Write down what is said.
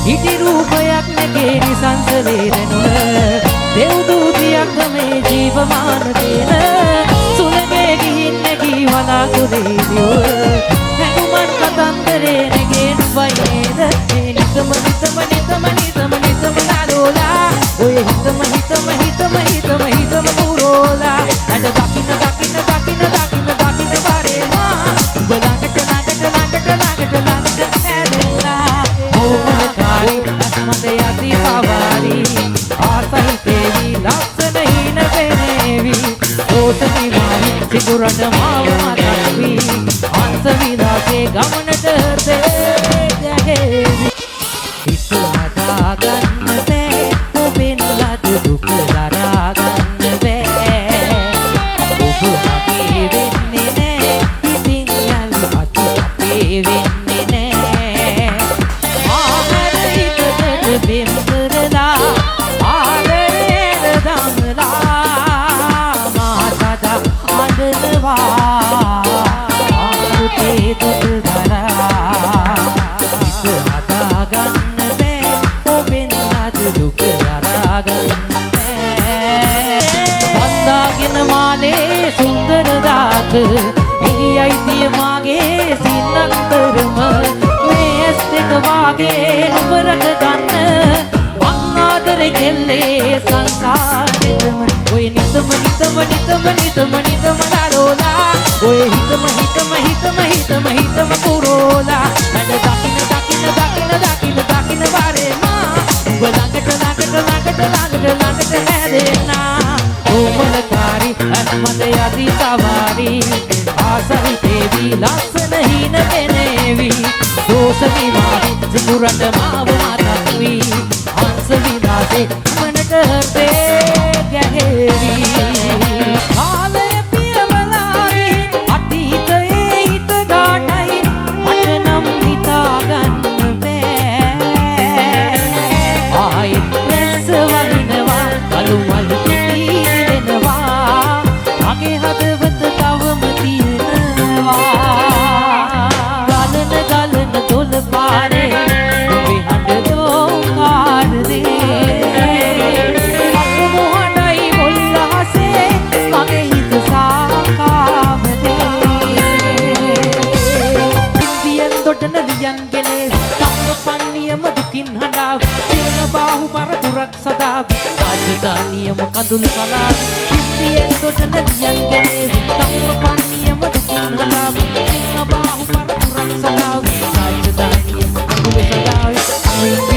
ඉටි රූපයක් නැගේ සංසලේ රැනුන දෙව්දූතියක් මේ ජීවමාන දේන සුළඟේ ගිහින් නැගී වලාකුලේ දිව හැඟුමන් කතන්දරේ නැගේ නුඹයි නේද මේ නිතම නාලෝලා ඔය හිතම පුරෝලා අද දකින්න බරේවා උඹ ළඟට හැදෙලා ඕමකාරී අස්මත යති පවාරි ආසයි තේවි ලස්සන හින වෙනේවි ඕසති මාවි සිගුරට මාව මතක්වි අන්ස විලාසේ ගමනට හදේ ගැහෙවි හිත හදා ගන්න බෑ ඔබෙන් ලද දුක දරා ගන්න බෑ ඔබ මගේ වෙන්නේ නෑ ඉතින් යලි අත අපේ වෙන්නේ නෑ ආහර හිතට බෙම් කරලා ආදරේද දමලා මාතද අඬනවා ආරුතේ දුක දරා හිත හදා ගන්න බෑ ඔබෙන් ලද දුක දරා ගන්න බෑ වන්දාගෙන මාලේ සුන්දර දාක එහි අයිතිය මාගේ සින්නතරම මේ ඇස් දෙක වාගේ ඔබ රට ගන්න මං ආදරේ කෙල්ලේ සංසාරෙම ඔය නිතම ලාලෝලා ඔය හිතම පුරෝලා අද දකින්න බරේමා උඹ ළඟට හැදෙනා ඕමලකාරී අස්මද යති සවාරි ආසයි තේවි ලස්සන හින වෙනේවි දෝස විවාහි සිකුරට මාව මතක්වි අංශ විලාසේ මනට හෘදේ ගැහෙවි කාලය පියවලාරි අතීතයේ හිත ගාටයි මට නම් හිතා ගන්න බෑ ආයෙත් රැස් වදිනවා කළු මල් පිපී වෙනවා මගේ හදවත තවම තියෙනවා ගලන දොළ පාරේ ඔබේ හඬ දෝංකාරදේ අත මොහොතයි මුල්ලාසේ මගේ හිත සාකාවදේ ඉන්දියන් දොඩන ලියන්ගෙන සම්පන්නියම දුකින් හඬා සිරන බාහු පරපුරක් සදා රාජධානියම කඳුළු කලා ඉන්දියන් දොඩන ලියන්ගෙන සම්පන්නියම දුකින් හඬා සිරන බාහු පරපුරක් සදා රාජධානියම කඳුළු සදා